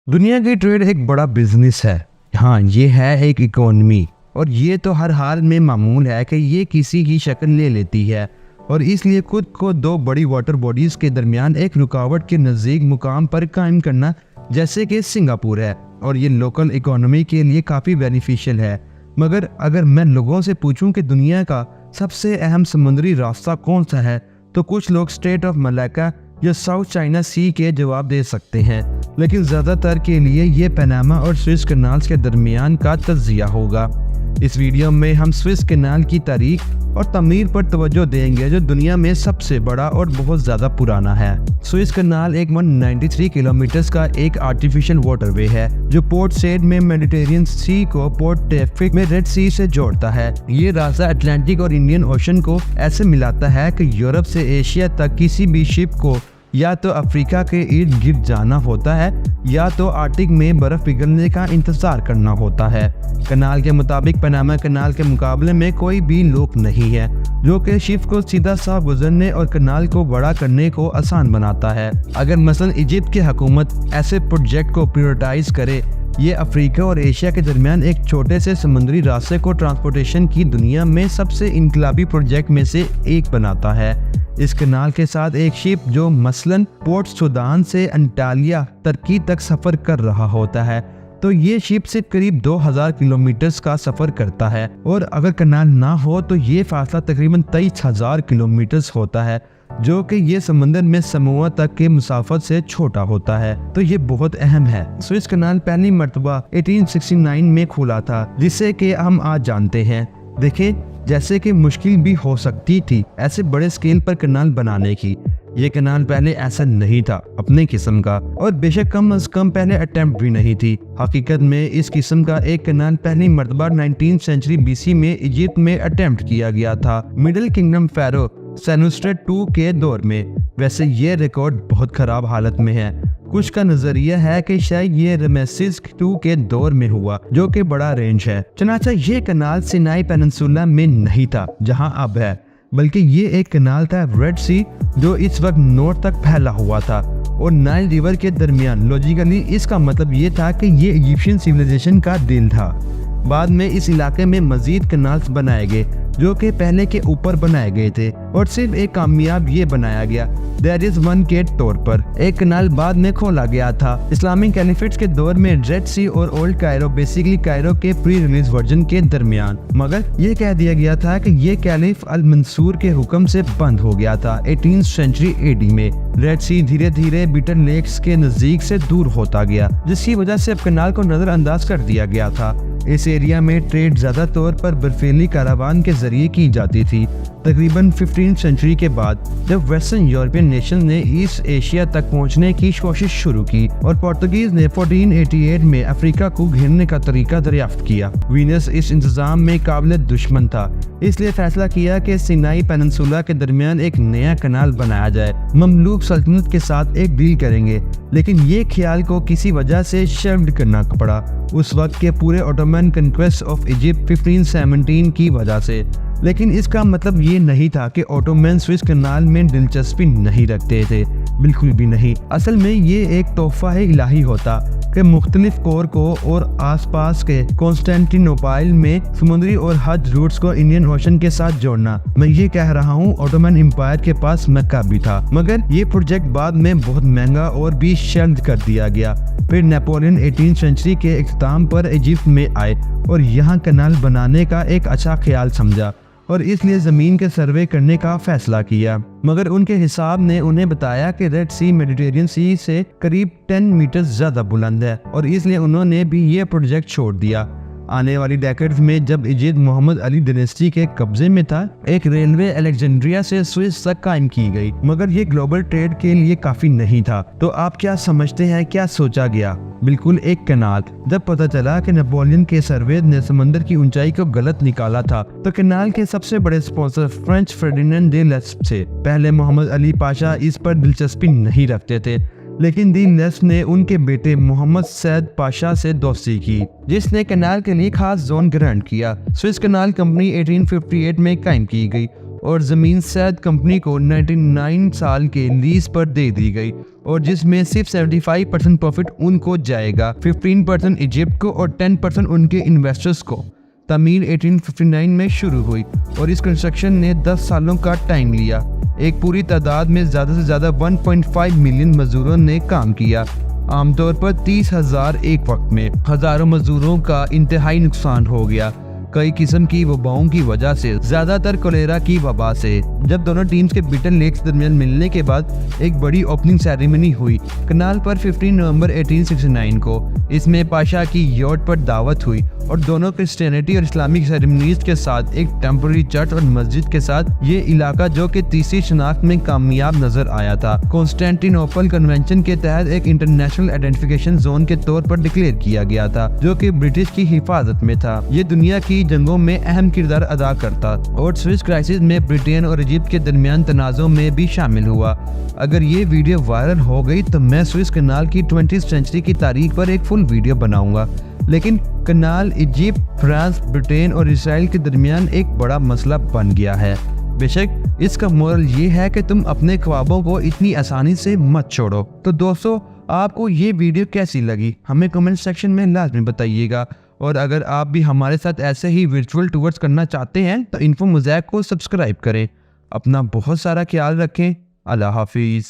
दुनिया की ट्रेड एक बड़ा बिजनेस है। हाँ, ये है एक इकोनॉमी और ये तो हर हाल में मामूल है कि ये किसी की शक्ल ले लेती है और इसलिए खुद को दो बड़ी वाटर बॉडीज के दरमियान एक रुकावट के नज़दीक मुकाम पर कायम करना, जैसे कि सिंगापुर है, और ये लोकल इकोनॉमी के लिए काफ़ी बेनिफिशियल है। मगर अगर मैं लोगों से पूछूं कि दुनिया का सबसे अहम समुद्री रास्ता कौन सा है, तो कुछ लोग स्ट्रेट ऑफ मलाक्का या साउथ चाइना सी के जवाब दे सकते हैं, लेकिन ज़्यादातर के लिए ये पनामा और स्विस कैनाल्स के दरमियान का तज्जिया होगा। इस वीडियो में हम स्विस कैनाल की तारीख और तमीर पर तवज्जो देंगे, जो दुनिया में सबसे बड़ा और बहुत ज़्यादा पुराना है। स्विस कैनाल एक 193 किलोमीटर का एक आर्टिफिशियल वाटरवे है जो पोर्ट सेड में मेडिटेरियन सी को पोर्ट ट्रैफिक में रेड सी से जोड़ता है। ये रास्ता अटलांटिक और इंडियन ओशन को ऐसे मिलाता है कि यूरोप से एशिया तक किसी भी शिप को या तो अफ्रीका के इर्द गिर्द जाना होता है या तो आर्कटिक में बर्फ पिघलने का इंतजार करना होता है। कनाल के मुताबिक पनामा कनाल के मुकाबले में कोई भी लॉक नहीं है, जो कि शिप को सीधा साफ गुजरने और कनाल को बड़ा करने को आसान बनाता है। अगर मसलन इजिप्ट की हुकूमत ऐसे प्रोजेक्ट को प्रायोरिटाइज करे, ये अफ्रीका और एशिया के दरमियान एक छोटे से समुद्री रास्ते को ट्रांसपोर्टेशन की दुनिया में सबसे इनकलाबी प्रोजेक्ट में से एक बनाता है। इस कनाल के साथ एक शिप जो मसलन पोर्ट सुदान से अंटालिया तुर्की तक सफर कर रहा होता है, तो ये शिप से करीब 2000 किलोमीटर का सफर करता है, और अगर कनाल ना हो तो ये फासला तकरीबन 23,000 किलोमीटर होता है, जो कि ये समंदर में समोआ तक के मुसाफत से छोटा होता है। तो ये बहुत अहम है। स्विस कनाल पहली मर्तबा 1869 में खुला था, जिसे कि हम आज जानते हैं। देखें, जैसे कि मुश्किल भी हो सकती थी ऐसे बड़े स्केल पर कनाल बनाने की, ये कनाल पहले ऐसा नहीं था अपने किस्म का, और बेशक कम अज कम पहले अटेम्प्ट भी नहीं थी। हकीकत में इस किस्म का एक कनाल पहली मर्तबा 19वीं सेंचुरी बीसी में इजिप्ट में अटेम्प्ट किया गया था, मिडिल किंगडम फेरो सेनुस्ट्रेट II के दौर में। वैसे ये रिकॉर्ड बहुत खराब हालत में है। कुछ का नजरिया है कि शायद ये रमेसिस II के दौर में हुआ, जो कि बड़ा रेंज है। चनाचा ये कनाल सिनाई पेनिनसुला में नहीं था जहां अब है, बल्कि ये एक कनाल था रेड सी, जो इस वक्त नॉर्थ तक फैला हुआ था और नाइल रिवर के दरमियान। लॉजिकली इसका मतलब ये था कि ये इजिप्शियन सिविलाइजेशन का दिल था। बाद में इस इलाके में मजीद कनाल्स बनाए गए, जो कि पहले के ऊपर बनाए गए थे, और सिर्फ एक कामयाब ये बनाया गया देयर इज वन के तौर पर। एक कनाल बाद में खोला गया था इस्लामिक कैलिफेट के दौर में रेड सी और ओल्ड कायरो, बेसिकली कायरो के प्री रिलीज वर्जन के दरमियान। मगर ये कह दिया गया था कि ये कैलिफ अल मंसूर के हुक्म से बंद हो गया था 18वीं सेंचुरी AD में। रेड सी धीरे धीरे बिटर लेक्स के नजदीक से दूर होता गया, जिसकी वजह से अब कनाल को नजरअंदाज कर दिया गया था। इस एरिया में ट्रेड ज्यादा तौर पर बर्फीली कारावान के जरिए की जाती थी। तकरीबन 15वीं सेंचुरी के बाद जब वेस्टर्न यूरोपियन नेशन ने ईस्ट एशिया तक पहुंचने की कोशिश शुरू की और पोर्तुगीज ने 1488 में अफ्रीका को घेरने का तरीका दरियाफ्त किया, वीनस इस इंतजाम में काबिल दुश्मन था। इसलिए फैसला किया कि सिनाई पेनिनसुला के दरमियान एक नया कनाल बनाया जाए। ममलूक सल्तनत के साथ एक डील करेंगे, लेकिन ये ख्याल को किसी वजह से शर्म्ड करना पड़ा, उस वक्त के पूरे ऑटोमन कंक्वेस्ट ऑफ इजिप्ट 1517 की वजह से। लेकिन इसका मतलब ये नहीं था कि ऑटोमन स्विस कनाल में दिलचस्पी नहीं रखते थे, बिल्कुल भी नहीं। असल में ये एक तोहफा इलाही होता कि मुख्तलिफ कोर को और आसपास के कॉन्स्टेंटिनोपाइल में समुद्री और हज रूट्स को इंडियन ओशन के साथ जोड़ना। मैं ये कह रहा हूँ, ऑटोमन एम्पायर के पास मक्का भी था, मगर ये प्रोजेक्ट बाद में बहुत महंगा और भी शर्द कर दिया गया। फिर नेपोलियन 18वीं सेंचुरी के इख्तिताम पर इजिप्ट में आए और यहाँ कनाल बनाने का एक अच्छा ख्याल समझा और इसलिए ज़मीन के सर्वे करने का फैसला किया। मगर उनके हिसाब ने उन्हें बताया कि रेड सी मेडिटेरियन सी से करीब 10 मीटर ज़्यादा बुलंद है, और इसलिए उन्होंने भी ये प्रोजेक्ट छोड़ दिया। आने वाली डेकेड्स में जब इजिप्ट मोहम्मद अली डायनेस्टी के कब्जे में था, एक रेलवे अलेक्जेंड्रिया से स्विस तक कायम की गई, मगर ये ग्लोबल ट्रेड के लिए काफी नहीं था। तो आप क्या समझते हैं, क्या सोचा गया? बिल्कुल एक कनाल। जब पता चला कि नेपोलियन के सर्वे ने समंदर की ऊंचाई को गलत निकाला था, तो कनाल के सबसे बड़े स्पॉन्सर फ्रेंच फर्डिनेंड दे लेस्प थे। पहले मोहम्मद अली पाशा इस पर दिलचस्पी नहीं रखते थे, लेकिन दी लेस्प ने उनके बेटे मोहम्मद सैद पाशा से दोस्ती की, जिसने कनाल के लिए खास जोन ग्रांट किया। स्विस कनाल कंपनी 1858 में कायम की गई اور زمین سید کمپنی کو 99 سال کے لیز پر دے دی گئی اور جس میں صرف 75% پروفٹ ان کو جائے گا، 15% ایجپٹ کو اور 10% ان کے انویسٹرز کو۔ تعمیر 1859 میں شروع ہوئی اور اس کنسٹرکشن نے 10 سالوں کا ٹائم لیا۔ ایک پوری تعداد میں زیادہ سے زیادہ 1.5 ملین مزدوروں نے کام کیا، عام طور پر 30,000 ایک وقت میں۔ ہزاروں مزدوروں کا انتہائی نقصان ہو گیا، کئی قسم کی وباؤں کی وجہ سے، زیادہ تر کولیرا کی وبا سے۔ جب دونوں ٹیمز کے بیٹل لیکس درمیان ملنے کے بعد ایک بڑی اوپننگ سیریمنی ہوئی کنال پر 15 نومبر 1869 کو۔ اس میں پاشا کی یوٹ پر دعوت ہوئی اور دونوں کرسچینٹی اور اسلامک سیریمنیز کے ساتھ ایک ٹیمپرری چرچ اور مسجد کے ساتھ یہ علاقہ جو کہ تیسری شناخت میں کامیاب نظر آیا تھا، کانسٹینٹینوپل کنونشن کے تحت ایک انٹرنیشنل آئیڈینٹیفیکیشن زون کے طور پر ڈکلیئر کیا گیا تھا جو کہ برٹش کی حفاظت میں تھا۔ یہ دنیا کی جنگوں میں اہم کردار ادا کرتا اور سوئس کرائسس میں برٹین اور ایجپٹ کے درمیان تنازع میں بھی شامل ہوا۔ اگر یہ ویڈیو وائرل ہو گئی تو میں سوئس کنال کی 20th سینچری کی تاریخ پر ایک فل ویڈیو بناؤں گا، لیکن کنال ایجپٹ، فرانس، برٹین اور اسرائیل کے درمیان ایک بڑا مسئلہ بن گیا ہے۔ بے شک اس کا مورل یہ ہے کہ تم اپنے خوابوں کو اتنی آسانی سے مت چھوڑو۔ تو دوستو، آپ کو یہ ویڈیو کیسی لگی ہمیں کمنٹ سیکشن میں لازمی بتائیے گا، اور اگر آپ بھی ہمارے ساتھ ایسے ہی ورچوئل ٹورز کرنا چاہتے ہیں تو انفو موزیک کو سبسکرائب کریں۔ اپنا بہت سارا خیال رکھیں۔ اللہ حافظ۔